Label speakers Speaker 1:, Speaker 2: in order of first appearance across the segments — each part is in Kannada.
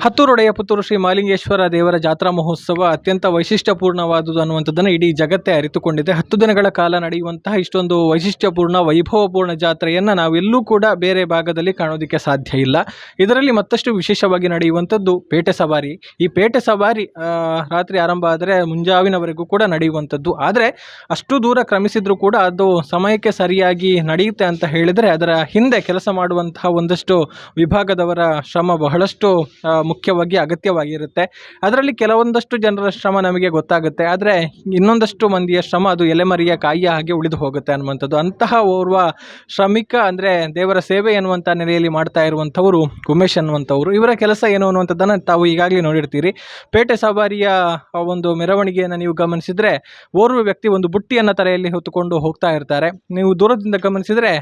Speaker 1: ಹತ್ತೂರೊಡೆಯ ಪುತ್ತೂರು ಶ್ರೀ ಮಾಲಿಂಗೇಶ್ವರ ದೇವರ ಜಾತ್ರಾ ಮಹೋತ್ಸವ ಅತ್ಯಂತ ವೈಶಿಷ್ಟ್ಯಪೂರ್ಣವಾದುದು ಅನ್ನುವಂಥದ್ದನ್ನು ಇಡೀ ಜಗತ್ತೇ ಅರಿತುಕೊಂಡಿದೆ. 10 ದಿನಗಳ ಕಾಲ ನಡೆಯುವಂತಹ ಇಷ್ಟೊಂದು ವೈಶಿಷ್ಟ್ಯಪೂರ್ಣ ವೈಭವಪೂರ್ಣ ಜಾತ್ರೆಯನ್ನು ನಾವೆಲ್ಲೂ ಕೂಡ ಬೇರೆ ಭಾಗದಲ್ಲಿ ಕಾಣೋದಕ್ಕೆ ಸಾಧ್ಯ ಇಲ್ಲ. ಇದರಲ್ಲಿ ಮತ್ತಷ್ಟು ವಿಶೇಷವಾಗಿ ನಡೆಯುವಂಥದ್ದು ಪೇಟೆ ಸವಾರಿ. ಈ ಪೇಟೆ ಸವಾರಿ ರಾತ್ರಿ ಆರಂಭ ಆದರೆ ಮುಂಜಾವಿನವರೆಗೂ ಕೂಡ ನಡೆಯುವಂಥದ್ದು. ಆದರೆ ಅಷ್ಟು ದೂರ ಕ್ರಮಿಸಿದ್ರೂ ಕೂಡ ಅದು ಸಮಯಕ್ಕೆ ಸರಿಯಾಗಿ ನಡೆಯುತ್ತೆ ಅಂತ ಹೇಳಿದರೆ ಅದರ ಹಿಂದೆ ಕೆಲಸ ಮಾಡುವಂತಹ ಒಂದಷ್ಟು ವಿಭಾಗದವರ ಶ್ರಮ ಬಹಳಷ್ಟು ಮುಖ್ಯವಾಗಿ ಅಗತ್ಯವಾಗಿರುತ್ತೆ. ಅದರಲ್ಲಿ ಕೆಲವೊಂದಷ್ಟು ಜನರ ಶ್ರಮ ನಮಗೆ ಗೊತ್ತಾಗುತ್ತೆ, ಆದರೆ ಇನ್ನೊಂದಷ್ಟು ಮಂದಿಯ ಶ್ರಮ ಅದು ಎಲೆಮರಿಯ ಕಾಯಿಯ ಹಾಗೆ ಉಳಿದು ಹೋಗುತ್ತೆ ಅನ್ನುವಂಥದ್ದು. ಅಂತಹ ಓರ್ವ ಶ್ರಮಿಕ ಅಂದರೆ ದೇವರ ಸೇವೆ ಎನ್ನುವಂಥ ನೆಲೆಯಲ್ಲಿ ಮಾಡ್ತಾ ಇರುವಂಥವರು ಉಮೇಶ್ ಅನ್ನುವಂಥವ್ರು. ಇವರ ಕೆಲಸ ಏನು ಅನ್ನುವಂಥದ್ದನ್ನು ತಾವು ಈಗಾಗಲೇ ನೋಡಿರ್ತೀರಿ. ಪೇಟೆ ಸವಾರಿಯ ಒಂದು ಮೆರವಣಿಗೆಯನ್ನು ನೀವು ಗಮನಿಸಿದರೆ ಓರ್ವ ವ್ಯಕ್ತಿ ಒಂದು ಬುಟ್ಟಿಯನ್ನು ತಲೆಯಲ್ಲಿ ಹೊತ್ತುಕೊಂಡು ಹೋಗ್ತಾ ಇರ್ತಾರೆ. ನೀವು ದೂರದಿಂದ ಗಮನಿಸಿದರೆ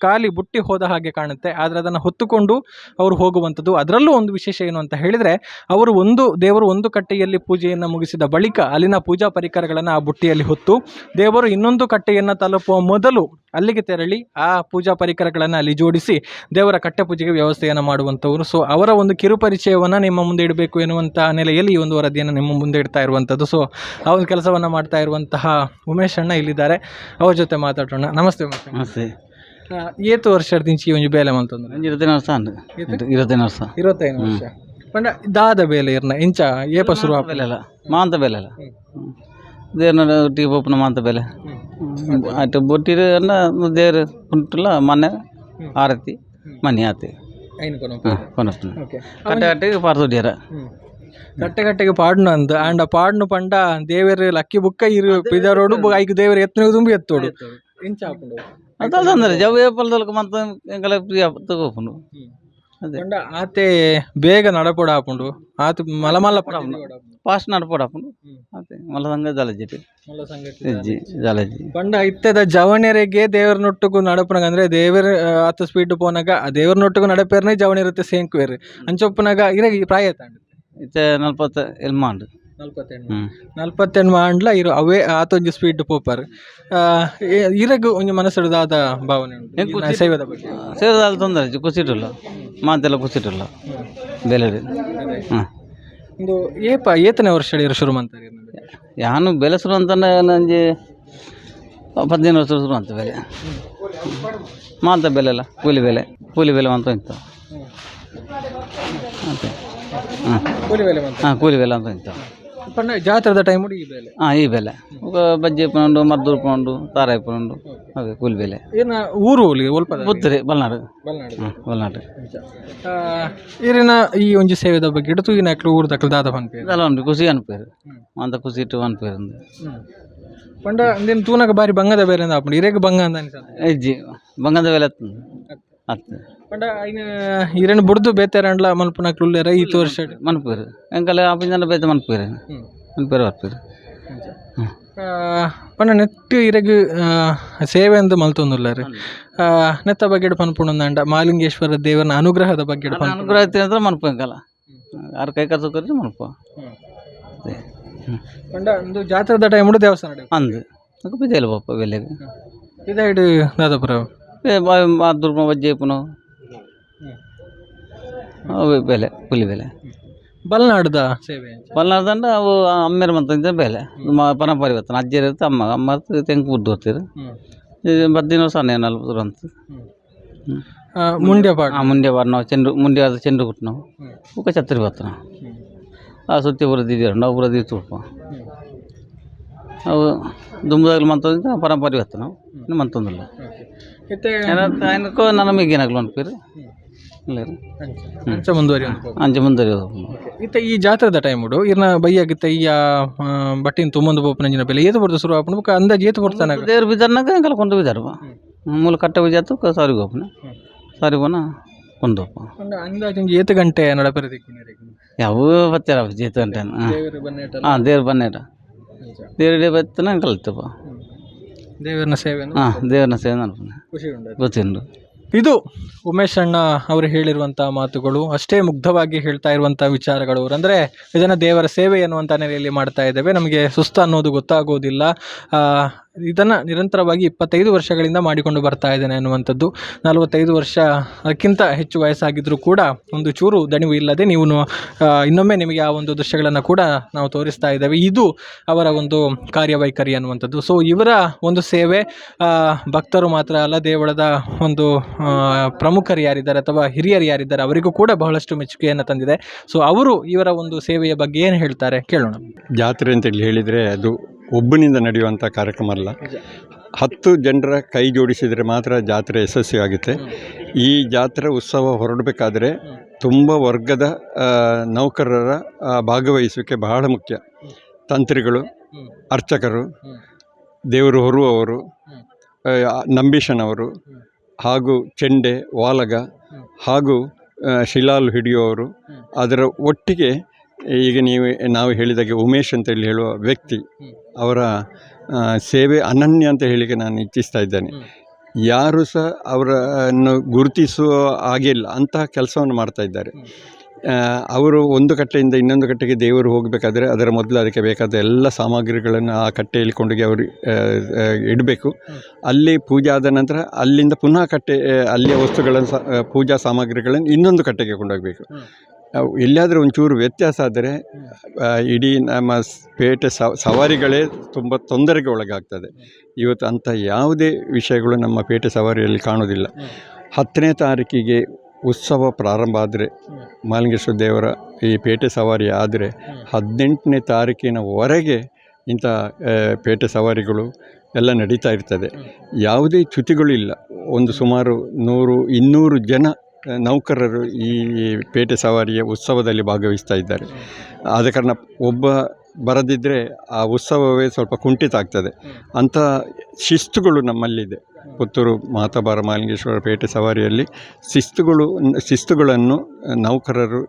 Speaker 1: ಖಾಲಿ ಬುಟ್ಟಿ ಹೋದ ಹಾಗೆ ಕಾಣುತ್ತೆ, ಆದರೆ ಅದನ್ನು ಹೊತ್ತುಕೊಂಡು ಅವರು ಹೋಗುವಂಥದ್ದು. ಅದರಲ್ಲೂ ಒಂದು ವಿಶೇಷ ಏನು ಅಂತ ಹೇಳಿದರೆ ದೇವರು ಒಂದು ಕಟ್ಟೆಯಲ್ಲಿ ಪೂಜೆಯನ್ನು ಮುಗಿಸಿದ ಬಳಿಕ ಅಲ್ಲಿನ ಪೂಜಾ ಪರಿಕರಗಳನ್ನು ಆ ಬುಟ್ಟಿಯಲ್ಲಿ ಹೊತ್ತು ದೇವರು ಇನ್ನೊಂದು ಕಟ್ಟೆಯನ್ನು ತಲುಪುವ ಮೊದಲು ಅಲ್ಲಿಗೆ ತೆರಳಿ ಆ ಪೂಜಾ ಪರಿಕರಗಳನ್ನು ಅಲ್ಲಿ ಜೋಡಿಸಿ ದೇವರ ಕಟ್ಟೆ ಪೂಜೆಗೆ ವ್ಯವಸ್ಥೆಯನ್ನು ಮಾಡುವಂಥವ್ರು. ಸೊ ಅವರ ಒಂದು ಕಿರುಪರಿಚಯವನ್ನು ನಿಮ್ಮ ಮುಂದೆ ಇಡಬೇಕು ಎನ್ನುವಂಥ ನೆಲೆಯಲ್ಲಿ ಈ ಒಂದು ವರದಿಯನ್ನು ನಿಮ್ಮ ಮುಂದೆ ಇಡ್ತಾ ಇರುವಂಥದ್ದು. ಸೊ ಆ ಒಂದು ಕೆಲಸವನ್ನು ಮಾಡ್ತಾ ಇರುವಂತಹ ಉಮೇಶ್ ಅಣ್ಣ ಇಲ್ಲಿದ್ದಾರೆ, ಅವ್ರ ಜೊತೆ ಮಾತಾಡೋಣ. ನಮಸ್ತೆ ಉಮೇಶ್.
Speaker 2: ನಮಸ್ತೆ.
Speaker 1: ಏತು ವರ್ಷ ದಿಂಚಿ ಒಂಜಿ ಬೇಲೆ ಮಂತಂದ್ರೆ
Speaker 2: 25 ವರ್ಷ ಅಂದು
Speaker 1: 25 ವರ್ಷ ಪಂಡ ದಾದ ಬೇಲೆ ಇರ್ನ ಇಂಚ ಏಪ ಶುರು
Speaker 2: ಬೆಲೆಲ್ಲ ಮಾಂತ ಬೆಲೆಲ್ಲ ದೇವ್ರನ್ನ ಒಟ್ಟಿಗೆ ಪೋಪನ ಮಾಂತ ಬೆಲೆ ಅಟ್ಟು ಬೊಟ್ಟಿರು ಅನ್ನ ದೇವ್ರು ಉಂಟಲ್ಲ ಮನೆ ಆರತಿ ಮನೆ ಆತಿ ಕೊನಪ್ಪನ ಕಟ್ಟೆ ಕಟ್ಟೆಗೆ ಪಾರ್ಸೋಡಿಯಾರ
Speaker 1: ಕಟ್ಟೆಗೆ ಪಾಡ್ನು ಅಂದ ಆಂಡ ಪಾಡ್ನು ಪಂಡ ದೇವರ ಲಕ್ಕಿ ಬುಕ್ಕ ಇರು ಪಿದರೋಡು ಐದು ದೇವರ ಎತ್ತನ ತುಂಬಿ ಎತ್ತೋಡು ಇಂಚ ಹಾಕೊಂಡು
Speaker 2: ಅದಂದ್ರೆ ಜವ ಪಲ್ದಲ್ಕ ಮತ್ತೆ ಎಂಕಲ ಪ್ರಿಯ ತಗೋಪುಂಡು
Speaker 1: ಪಂಡ ಆತೆ ಬೇಗ ನಡಪೋಡ ಹಾಪುಂಡು ಆತ ಮಲಮಲ್ಲ
Speaker 2: ಫಾಸ್ಟ್ ನಡಪೋಡ ಹಾಪುಂಡು ಆತೆ ಮಲಸಂಗ ಜಾಲಜಿ ಜಾಲಜಿ
Speaker 1: ಪಂಡ ಇತ್ತದ ಜವಣೆರೆಗೆ ದೇವರನೊಟ್ಟಿಗೂ ನಡಪನಾಗ ಅಂದ್ರೆ ದೇವರ ಆತ ಸ್ಪೀಡ್ ಪೋನಾಗ ದೇವರನೊಟ್ಟಿಗೂ ನಡಪೇರ್ನೇ ಜವಣಿ ಇರುತ್ತೆ ಸೇಂಕುವೇರು ಅಂಚೊಪ್ಪನಾಗ ಇರಾಗ ಪ್ರಾಯ ತಾಂಡು
Speaker 2: ಇತ್ತೆ 40 ಎಲ್ಮಾಂಡು
Speaker 1: 48 ಮಾಡ್ಲ ಇರು ಅವೇ ಆತೊಂಜಿ ಸ್ಪೀಡ್ ಪೋಪರ್ ಇರಗು ಒಂಜಿ ಮನಸ್ಸದಾದ ಭಾವನೆ ಉಂಟು ಸೇವೆದ ಬಗ್ಗೆ.
Speaker 2: ಸೇವೆದ ತೊಂದರೆ ಕುಸಿಟ್ಟಿಲ್ಲ ಮಾತೆಲ್ಲ ಕುಸಿಟ್ಟಿಲ್ಲ ಬೆಲೆ
Speaker 1: ಒಂದು ಏತನೇ ವರ್ಷ ಶುರು ಮಾಡ್ತಾರೆ
Speaker 2: ಯಾನು ಬೆಲೆ ಶುರು ಅಂತಾನೆ ನಂಜಿ 15 ವರ್ಷ ಶುರು ಅಂತ ಬೆಲೆ ಮಾತ ಬೆಲೆ ಅಲ್ಲ ಕೂಲಿ ಬೆಲೆ ಅಂತ ಇಂತ ಕೂಲಿ ಬೆಲೆ ಅಂತ ಇಂತ
Speaker 1: ಜಾತ್ರದ ಟೈಮ್ ಈ ಬೆಲೆ
Speaker 2: ಈ ಬೆಲೆ ಬಜ್ಜಿ ಪೌಂಡು ಮದ್ದೂರು ಪೌಂಡು ತಾರಾಯಿ ಪೌಂಡು ಅದೇ ಕೂಲಿ ಬೆಲೆ
Speaker 1: ಏನ ಊರು
Speaker 2: ಪುತ್ತೂರು ಬಲ್ನಾಡು
Speaker 1: ಈರಿನ ಈ ಒಂಜಿ ಸೇವೆದ ಬಗ್ಗೆ ಇಡತು ಈ ನಾಲ್ಕು ಊರು ತಕ್ಕಲು ದಾದ ಪನ್ಪೇರು
Speaker 2: ಅಲ್ಲ ಉಂಟು ಖುಷಿ ಅನ್ಪೇರು ಅಂತ ಖುಷಿ ಇಟ್ಟು ಅನ್ಪೇರು
Speaker 1: ಪಂಡ ಅಂದೇನು ತೂನಗ ಬಾರಿ ಬಂಗದ ಬೇರೆ ಅಂದ ಹಾಕೊಂಡು ಇರೇಗ ಬಂಗ ಅಂತ
Speaker 2: ಹೆಜ್ಜಿ ಬಂಗದ ಬೆಲೆ ಹತ್ತು
Speaker 1: ಪಂಡ ಇರೇನು ಬುಡ್ದು ಬೇತಾರಂಡ್ಲ ಮಲ್ಪನಾಕ್ಲು ಉಳ್ಳೇರ ಈ ವರ್ಷ
Speaker 2: ಮನ್ಪೇರು ಎಂಕಲ್ಲ ಆಪಿಂದ ಬೇತ ಮನ್ಪೇರು ಬರ್ಪೇರು
Speaker 1: ಪಂಡ ನೆಟ್ಟು ಇರಗ ಸೇವೆ ಅಂತ ಮಲ್ತೊಂದುಲ್ಲಾರೆ ನೆತ್ತ ಬಗ್ಗೆ ಪನ್ಪುಣಂದ ಮಾಲಿಂಗೇಶ್ವರ ದೇವನ ಅನುಗ್ರಹದ ಬಗ್ಗೆ
Speaker 2: ಅನುಗ್ರಹ ಅಂದ್ರೆ ಮನ್ಪು ಎಂಕಲ್ಲ ಯಾರು ಕೈ ಕರ್ಸೋ ಕರೆ ಮನ್ಪು
Speaker 1: ಪಂಡ ಒಂದು ಜಾತ್ರದ ಟೈಮ್ ದೇವಸ್ಥಾನ
Speaker 2: ಅಂದು ಬಿದ್ದೆಲ್ಲ ಪಪ್ಪ ಬೆಲೆಗೆ
Speaker 1: ಇದೈಡು ದಾದಾಪುರ
Speaker 2: ದುರ್ಮ ವಜ್ಜೆ ಪುನಃ ಬೆಲೆ ಕೂಲಿ ಬೆಲೆ
Speaker 1: ಬಲ್ನಾಡ್ದ ಸೇವೆ
Speaker 2: ಬಲ್ನಾಡ್ದಂಡ ಅವು ಅಮ್ಮೇರ ಮಂತ ಬೆಲೆ ಪರಂಪರೆ ಬರ್ತಾನೆ ಅಜ್ಜಿ ಇರುತ್ತೆ ಅಮ್ಮ ತೆಂಗು ಬುಡ್ದು ಬರ್ತೀರಿ 10 ವರ್ಷ 40 ಅಂತ
Speaker 1: ಮುಂಡ್ಯ ಪಾಡ್
Speaker 2: ನಾವು ಚೆಂಡು ಕೊಟ್ಟು ನಾವು ಉಕ್ಕ ಛತ್ರಿ ಬರ್ತಾನೆ ಆ ಸುತ್ತಿ ಬರೋದಿದ್ದೀರ ನಾವು ಬರೋದಿದ್ದು ತುಪ್ಪ ಅವು ದುಂಬದಾಗಲು ಮಂತಂದ ಪರಂಪರೆ ಬರ್ತಾನೆ ನಾವು ಇನ್ನು ಮಂತೊಂದಿಲ್ಲ ఆయనకో ನಮಗೇನಾಗಲು ಅನ್ಪೇರು ಅಂಚೆ ಮುಂದುವರಿಯೋದು
Speaker 1: ಇತ್ತ ಈ ಜಾತ್ರದ ಟೈಮ್ ಉಡು ಇರ್ನ ಬೈಯಾಗಿತ್ತ ಈ ಬಟ್ಟಿನ ತುಂಬೊಂದು ಬೋಪನಂಜಿನ ಬೆಲೆ ಏತು ಬರ್ದು ಶುರು ಹಾಕೊಂಡು ಅಂದಾಜು ಏತು ಬರ್ತಾನೆ
Speaker 2: ದೇವ್ರ ಬಿದ್ದಾರನಾಗ ಕಲ್ಕೊಂಡು ಬಿದ್ದಾರ ಮೂಲ ಕಟ್ಟೆ ಬಿದ್ದಾತು ಸಾರಿಗೆ ಹೋಗ್ನ ಸಾರಿಗೆ ಹೋನ ಕೊಂದೋಪ
Speaker 1: ಅಂದಾಜು ಏತು ಗಂಟೆ ನಡಪೇರಿ
Speaker 2: ಯಾವ ಬತ್ತಾರ ಏತು ಗಂಟೆ ದೇವ್ರ ಬನ್ನೇಟ ದೇವ್ರ ಬತ್ತನ ಕಲ್ತಪ್ಪ
Speaker 1: ದೇವರನ ಸೇವೆ
Speaker 2: ದೇವರನ ಸೇವೆ ಗೊತ್ತುಂಡು.
Speaker 1: ಇದು ಉಮೇಶ್ ಅಣ್ಣ ಅವರು ಹೇಳಿರುವಂಥ ಮಾತುಗಳು. ಅಷ್ಟೇ ಮುಗ್ಧವಾಗಿ ಹೇಳ್ತಾ ಇರುವಂಥ ವಿಚಾರಗಳು. ಅಂದರೆ ಇದನ್ನು ದೇವರ ಸೇವೆ ಎನ್ನುವಂಥ ನೆಲೆಯಲ್ಲಿ ಮಾಡ್ತಾ ಇದ್ದೇವೆ, ನಮಗೆ ಸುಸ್ತು ಅನ್ನೋದು ಗೊತ್ತಾಗೋದಿಲ್ಲ. ಇದನ್ನು ನಿರಂತರವಾಗಿ 25 ವರ್ಷಗಳಿಂದ ಮಾಡಿಕೊಂಡು ಬರ್ತಾ ಇದ್ದೇನೆ ಅನ್ನುವಂಥದ್ದು. 45 ವರ್ಷ ಅದಕ್ಕಿಂತ ಹೆಚ್ಚು ವಯಸ್ಸಾಗಿದ್ದರೂ ಕೂಡ ಒಂದು ಚೂರು ದಣಿವು ಇಲ್ಲದೆ ನೀವು ಇನ್ನೊಮ್ಮೆ ನಿಮಗೆ ಆ ಒಂದು ದೃಶ್ಯಗಳನ್ನು ಕೂಡ ನಾವು ತೋರಿಸ್ತಾ ಇದ್ದೇವೆ. ಇದು ಅವರ ಒಂದು ಕಾರ್ಯವೈಖರಿ ಅನ್ನುವಂಥದ್ದು. ಸೊ ಇವರ ಒಂದು ಸೇವೆ ಭಕ್ತರು ಮಾತ್ರ ಅಲ್ಲ, ದೇವಳದ ಒಂದು ಪ್ರಮುಖರು ಯಾರಿದ್ದಾರೆ ಅಥವಾ ಹಿರಿಯರು ಯಾರಿದ್ದಾರೆ ಅವರಿಗೂ ಕೂಡ ಬಹಳಷ್ಟು ಮೆಚ್ಚುಗೆಯನ್ನು ತಂದಿದೆ. ಸೊ ಅವರು ಇವರ ಒಂದು ಸೇವೆಯ ಬಗ್ಗೆ ಏನು ಹೇಳ್ತಾರೆ ಕೇಳೋಣ.
Speaker 3: ಜಾತ್ರೆ ಅಂತೇಳಿ ಹೇಳಿದರೆ ಅದು ಒಬ್ಬನಿಂದ ನಡೆಯುವಂಥ ಕಾರ್ಯಕ್ರಮ ಅಲ್ಲ. 10 ಜನರ ಕೈ ಜೋಡಿಸಿದರೆ ಮಾತ್ರ ಜಾತ್ರೆ ಯಶಸ್ವಿಯಾಗುತ್ತೆ. ಈ ಜಾತ್ರೆ ಉತ್ಸವ ಹೊರಡಬೇಕಾದ್ರೆ ತುಂಬ ವರ್ಗದ ನೌಕರರ ಭಾಗವಹಿಸುವಿಕೆ ಬಹಳ ಮುಖ್ಯ. ತಂತ್ರಿಗಳು, ಅರ್ಚಕರು, ದೇವರು ಹೊರುವವರು, ನಂಬೀಶನವರು, ಹಾಗೂ ಚೆಂಡೆ, ವಾಲಗ ಹಾಗೂ ಶಿಲಾಲು ಹಿಡಿಯುವವರು, ಅದರ ಒಟ್ಟಿಗೆ ಈಗ ನಾವು ಹೇಳಿದಾಗೆ ಉಮೇಶ್ ಅಂತೇಳಿ ಹೇಳುವ ವ್ಯಕ್ತಿ, ಅವರ ಸೇವೆ ಅನನ್ಯ ಅಂತ ಹೇಳಿಕೆ ನಾನು ಇಚ್ಛಿಸ್ತಾ ಇದ್ದೇನೆ. ಯಾರು ಸಹ ಅವರನ್ನು ಗುರುತಿಸುವ ಹಾಗಿಲ್ಲ ಅಂತಹ ಕೆಲಸವನ್ನು ಮಾಡ್ತಾ ಇದ್ದಾರೆ. ಅವರು ಒಂದು ಕಟ್ಟೆಯಿಂದ ಇನ್ನೊಂದು ಕಟ್ಟೆಗೆ ದೇವರು ಹೋಗಬೇಕಾದ್ರೆ ಅದರ ಮೊದಲು ಅದಕ್ಕೆ ಬೇಕಾದ ಎಲ್ಲ ಸಾಮಗ್ರಿಗಳನ್ನು ಆ ಕಟ್ಟೆಯಲ್ಲಿ ಕೊಂಡೋಗಿ ಅವರು ಇಡಬೇಕು. ಅಲ್ಲಿ ಪೂಜೆ ಆದ ನಂತರ ಅಲ್ಲಿಂದ ಪುನಃ ಅಲ್ಲಿಯ ವಸ್ತುಗಳನ್ನು ಪೂಜಾ ಸಾಮಗ್ರಿಗಳನ್ನು ಇನ್ನೊಂದು ಕಟ್ಟೆಗೆ ಕೊಂಡೋಗಬೇಕು. ಎಲ್ಲಿಯಾದರೂ ಒಂಚೂರು ವ್ಯತ್ಯಾಸ ಆದರೆ ಇಡೀ ನಮ್ಮ ಪೇಟೆ ಸವಾರಿಗಳೇ ತುಂಬ ತೊಂದರೆಗೆ ಒಳಗಾಗ್ತದೆ. ಇವತ್ತು ಅಂಥ ಯಾವುದೇ ವಿಷಯಗಳು ನಮ್ಮ ಪೇಟೆ ಸವಾರಿಯಲ್ಲಿ ಕಾಣೋದಿಲ್ಲ. 10ನೇ ತಾರೀಕಿಗೆ ಉತ್ಸವ ಪ್ರಾರಂಭ ಆದರೆ, ಮಾಲಿಂಗೇಶ್ವರ ದೇವರ ಈ ಪೇಟೆ ಸವಾರಿ ಆದರೆ 18ನೇ ತಾರೀಕಿನವರೆಗೆ ಇಂಥ ಪೇಟೆ ಸವಾರಿಗಳು ಎಲ್ಲ ನಡೀತಾ ಇರ್ತದೆ. ಯಾವುದೇ ಚ್ಯುತಿಗಳು ಇಲ್ಲ. ಒಂದು ಸುಮಾರು 100-200 ಜನ ನೌಕರರು ಈ ಪೇಟೆ ಸವಾರಿಯ ಉತ್ಸವದಲ್ಲಿ ಭಾಗವಹಿಸ್ತಾ ಇದ್ದಾರೆ. ಆದ ಕಾರಣ ಒಬ್ಬ ಬರದಿದ್ದರೆ ಆ ಉತ್ಸವವೇ ಸ್ವಲ್ಪ ಕುಂಠಿತ ಆಗ್ತದೆ. ಅಂಥ ಶಿಸ್ತುಗಳು ನಮ್ಮಲ್ಲಿದೆ. ಪುತ್ತೂರು ಮಾತಾಬಾರ ಮಾಲಿಂಗೇಶ್ವರ ಪೇಟೆ ಸವಾರಿಯಲ್ಲಿ ಶಿಸ್ತುಗಳನ್ನು ನೌಕರರು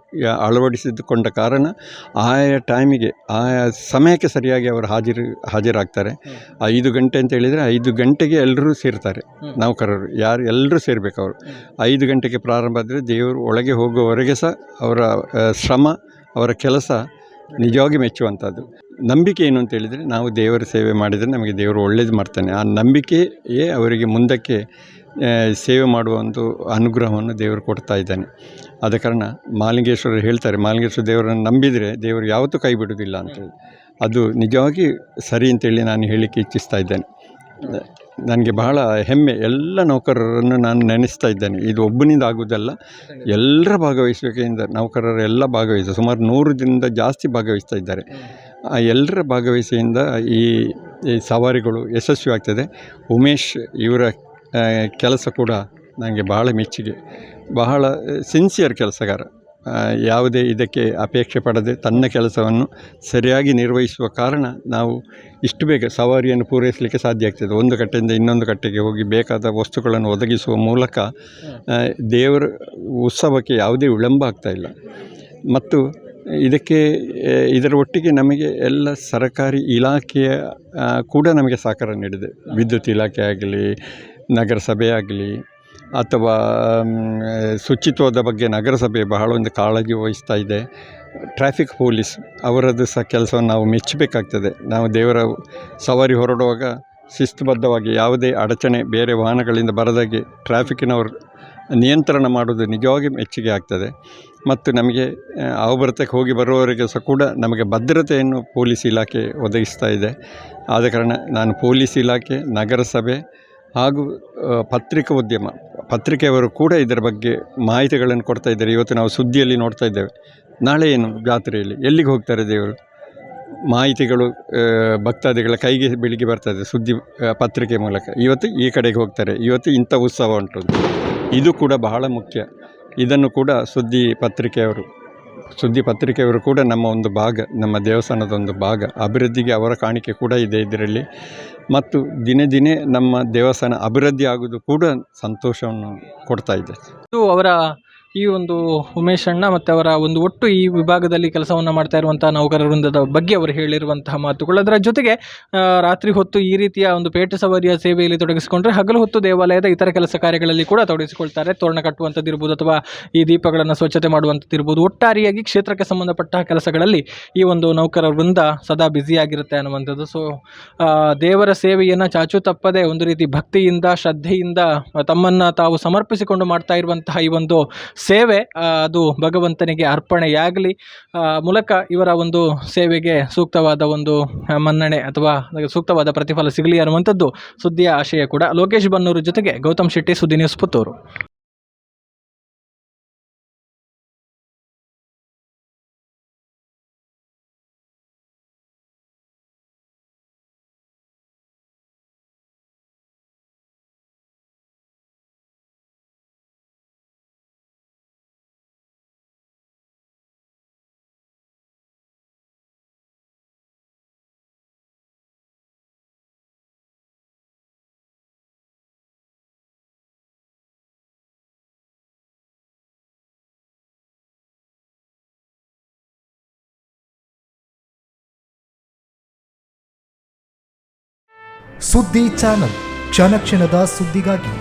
Speaker 3: ಅಳವಡಿಸಿಕೊಂಡ ಕಾರಣ ಆಯಾ ಟೈಮಿಗೆ ಆಯಾ ಸಮಯಕ್ಕೆ ಸರಿಯಾಗಿ ಅವರು ಹಾಜರಾಗ್ತಾರೆ. 5 ಗಂಟೆ ಅಂತ ಹೇಳಿದರೆ 5 ಗಂಟೆಗೆ ಎಲ್ಲರೂ ಸೇರ್ತಾರೆ. ನೌಕರರು ಎಲ್ಲರೂ ಸೇರಬೇಕು. ಅವರು 5 ಗಂಟೆಗೆ ಪ್ರಾರಂಭ ಆದರೆ ದೇವರು ಒಳಗೆ ಹೋಗುವವರೆಗೆ ಸಹ ಅವರ ಶ್ರಮ, ಅವರ ಕೆಲಸ ನಿಜವಾಗಿ ಮೆಚ್ಚುವಂಥದ್ದು. ನಂಬಿಕೆ ಏನು ಅಂತ ಹೇಳಿದರೆ, ನಾವು ದೇವರ ಸೇವೆ ಮಾಡಿದರೆ ನಮಗೆ ದೇವರು ಒಳ್ಳೇದು ಮಾಡ್ತಾನೆ. ಆ ನಂಬಿಕೆಯೇ ಅವರಿಗೆ ಮುಂದಕ್ಕೆ ಸೇವೆ ಮಾಡುವ ಒಂದು ಅನುಗ್ರಹವನ್ನು ದೇವರು ಕೊಡ್ತಾ ಇದ್ದಾನೆ. ಆದ ಕಾರಣ ಮಾಲಿಂಗೇಶ್ವರರು ಹೇಳ್ತಾರೆ, ಮಾಲಿಂಗೇಶ್ವರ ದೇವರನ್ನು ನಂಬಿದರೆ ದೇವರು ಯಾವತ್ತೂ ಕೈ ಬಿಡುವುದಿಲ್ಲ ಅಂತೇಳಿ. ಅದು ನಿಜವಾಗಿ ಸರಿ ಅಂತೇಳಿ ನಾನು ಹೇಳಲಿಕ್ಕೆ ಇಚ್ಛಿಸ್ತಾ ಇದ್ದೇನೆ. ನನಗೆ ಬಹಳ ಹೆಮ್ಮೆ. ಎಲ್ಲ ನೌಕರರನ್ನು ನಾನು ನೆನೆಸ್ತಾ ಇದ್ದೇನೆ. ಇದು ಒಬ್ಬನಿಂದ ಆಗುವುದಲ್ಲ, ಎಲ್ಲರ ಭಾಗವಹಿಸುವಿಕೆಯಿಂದ ನೌಕರರೆಲ್ಲ ಸುಮಾರು 100 ದಿನದಿಂದ ಜಾಸ್ತಿ ಭಾಗವಹಿಸ್ತಾ ಇದ್ದಾರೆ. ಆ ಎಲ್ಲರ ಭಾಗವಹಿಸಿಯಿಂದ ಈ ಸವಾರಿಗಳು ಯಶಸ್ವಿ ಆಗ್ತದೆ. ಉಮೇಶ್ ಇವರ ಕೆಲಸ ಕೂಡ ನನಗೆ ಬಹಳ ಮೆಚ್ಚುಗೆ. ಬಹಳ ಸಿನ್ಸಿಯರ್ ಕೆಲಸಗಾರ. ಯಾವುದೇ ಇದಕ್ಕೆ ಅಪೇಕ್ಷೆ ಪಡದೆ ತನ್ನ ಕೆಲಸವನ್ನು ಸರಿಯಾಗಿ ನಿರ್ವಹಿಸುವ ಕಾರಣ ನಾವು ಇಷ್ಟು ಬೇಗ ಸವಾರಿಯನ್ನು ಪೂರೈಸಲಿಕ್ಕೆ ಸಾಧ್ಯ ಆಗ್ತದೆ. ಒಂದು ಕಟ್ಟೆಯಿಂದ ಇನ್ನೊಂದು ಕಟ್ಟೆಗೆ ಹೋಗಿ ಬೇಕಾದ ವಸ್ತುಗಳನ್ನು ಒದಗಿಸುವ ಮೂಲಕ ದೇವರ ಉತ್ಸವಕ್ಕೆ ಯಾವುದೇ ವಿಳಂಬ ಆಗ್ತಾಯಿಲ್ಲ. ಮತ್ತು ಇದರ ಒಟ್ಟಿಗೆ ನಮಗೆ ಎಲ್ಲ ಸರ್ಕಾರಿ ಇಲಾಖೆಯ ಕೂಡ ನಮಗೆ ಸಹಕಾರ ನೀಡಿದೆ. ವಿದ್ಯುತ್ ಇಲಾಖೆ ಆಗಲಿ, ನಗರಸಭೆ ಆಗಲಿ, ಅಥವಾ ಶುಚಿತ್ವದ ಬಗ್ಗೆ ನಗರಸಭೆ ಬಹಳ ಒಂದು ಕಾಳಜಿ ವಹಿಸ್ತಾ ಇದೆ. ಟ್ರಾಫಿಕ್ ಪೊಲೀಸ್ ಅವರದ್ದು ಸಹ ಕೆಲಸವನ್ನು ನಾವು ಮೆಚ್ಚಬೇಕಾಗ್ತದೆ. ನಾವು ದೇವರ ಸವಾರಿ ಹೊರಡುವಾಗ ಶಿಸ್ತುಬದ್ಧವಾಗಿ ಯಾವುದೇ ಅಡಚಣೆ ಬೇರೆ ವಾಹನಗಳಿಂದ ಬರದಾಗೆ ಟ್ರಾಫಿಕ್ಕಿನವರು ನಿಯಂತ್ರಣ ಮಾಡೋದು ನಿಜವಾಗಿ ಮೆಚ್ಚುಗೆ ಆಗ್ತದೆ. ಮತ್ತು ನಮಗೆ ಅವಭರತಕ್ಕೆ ಹೋಗಿ ಬರುವವರಿಗೆ ಸಹ ಕೂಡ ನಮಗೆ ಭದ್ರತೆಯನ್ನು ಪೊಲೀಸ್ ಇಲಾಖೆ ಒದಗಿಸ್ತಾ ಇದೆ. ಆದ ಕಾರಣ ನಾನು ಪೊಲೀಸ್ ಇಲಾಖೆ, ನಗರಸಭೆ ಹಾಗೂ ಪತ್ರಿಕೆಯವರು ಕೂಡ ಇದರ ಬಗ್ಗೆ ಮಾಹಿತಿಗಳನ್ನು ಕೊಡ್ತಾ ಇದ್ದಾರೆ. ಇವತ್ತು ನಾವು ಸುದ್ದಿಯಲ್ಲಿ ನೋಡ್ತಾ ಇದ್ದೇವೆ, ನಾಳೆ ಏನು ಜಾತ್ರೆಯಲ್ಲಿ ಎಲ್ಲಿಗೆ ಹೋಗ್ತಾರೆ ದೇವರು, ಮಾಹಿತಿಗಳು ಭಕ್ತಾದಿಗಳ ಕೈಗೆ ಬೆಳಿಗ್ಗೆ ಬರ್ತದೆ ಸುದ್ದಿ ಪತ್ರಿಕೆ ಮೂಲಕ. ಇವತ್ತು ಈ ಕಡೆಗೆ ಹೋಗ್ತಾರೆ, ಇವತ್ತು ಇಂಥ ಉತ್ಸವ ಉಂಟು. ಇದು ಕೂಡ ಬಹಳ ಮುಖ್ಯ. ಇದನ್ನು ಕೂಡ ಸುದ್ದಿ ಪತ್ರಿಕೆಯವರು ಕೂಡ ನಮ್ಮ ಒಂದು ಭಾಗ, ನಮ್ಮ ದೇವಸ್ಥಾನದ ಒಂದು ಭಾಗ. ಅಭಿವೃದ್ಧಿಗೆ ಅವರ ಕಾಣಿಕೆ ಕೂಡ ಇದೆ ಇದರಲ್ಲಿ. ಮತ್ತು ದಿನೇ ದಿನೇ ನಮ್ಮ ದೇವಸ್ಥಾನ ಅಭಿವೃದ್ಧಿ ಆಗೋದು ಕೂಡ ಸಂತೋಷವನ್ನು ಕೊಡ್ತಾ ಇದೆ.
Speaker 1: ಇದು ಅವರ ಈ ಒಂದು ಉಮೇಶ್ ಅಣ್ಣ ಮತ್ತು ಅವರ ಒಂದು ಒಟ್ಟು ಈ ವಿಭಾಗದಲ್ಲಿ ಕೆಲಸವನ್ನು ಮಾಡ್ತಾ ಇರುವಂತಹ ನೌಕರ ವೃಂದದ ಬಗ್ಗೆ ಅವರು ಹೇಳಿರುವಂತಹ ಮಾತುಗಳು. ಅದರ ಜೊತೆಗೆ ರಾತ್ರಿ ಹೊತ್ತು ಈ ರೀತಿಯ ಒಂದು ಪೇಟೆ ಸವಾರಿಯ ಸೇವೆಯಲ್ಲಿ ತೊಡಗಿಸಿಕೊಂಡ್ರೆ ಹಗಲು ಹೊತ್ತು ದೇವಾಲಯದ ಇತರ ಕೆಲಸ ಕಾರ್ಯಗಳಲ್ಲಿ ಕೂಡ ತೊಡಗಿಸಿಕೊಳ್ತಾರೆ. ತೋರಣ ಕಟ್ಟುವಂಥದ್ದು ಇರ್ಬೋದು ಅಥವಾ ಈ ದೀಪಗಳನ್ನು ಸ್ವಚ್ಛತೆ ಮಾಡುವಂಥದ್ದು ಇರ್ಬೋದು. ಒಟ್ಟಾರೆಯಾಗಿ ಕ್ಷೇತ್ರಕ್ಕೆ ಸಂಬಂಧಪಟ್ಟ ಕೆಲಸಗಳಲ್ಲಿ ಈ ಒಂದು ನೌಕರ ವೃಂದ ಸದಾ ಬ್ಯುಸಿಯಾಗಿರುತ್ತೆ ಅನ್ನುವಂಥದ್ದು. ಸೊ ದೇವರ ಸೇವೆಯನ್ನು ಚಾಚು ತಪ್ಪದೆ ಒಂದು ರೀತಿ ಭಕ್ತಿಯಿಂದ ಶ್ರದ್ಧೆಯಿಂದ ತಮ್ಮನ್ನು ತಾವು ಸಮರ್ಪಿಸಿಕೊಂಡು ಮಾಡ್ತಾ ಇರುವಂತಹ ಈ ಒಂದು ಸೇವೆ ಅದು ಭಗವಂತನಿಗೆ ಅರ್ಪಣೆಯಾಗಲಿ, ಮೂಲಕ ಇವರ ಒಂದು ಸೇವೆಗೆ ಸೂಕ್ತವಾದ ಒಂದು ಮನ್ನಣೆ ಅಥವಾ ಸೂಕ್ತವಾದ ಪ್ರತಿಫಲ ಸಿಗಲಿ ಅನ್ನುವಂಥದ್ದು ಸುದ್ದಿಯ ಆಶಯ ಕೂಡ. ಲೋಕೇಶ್ ಬನ್ನೂರು ಜೊತೆಗೆ ಗೌತಮ್ ಶೆಟ್ಟಿ, ಸುದ್ದಿ ನ್ಯೂಸ್, ಪುತ್ತೂರು.
Speaker 4: ಸುದ್ದಿ ಚಾನಲ್, ಕ್ಷಣ ಕ್ಷಣದ ಸುದ್ದಿಗಾಗಿ.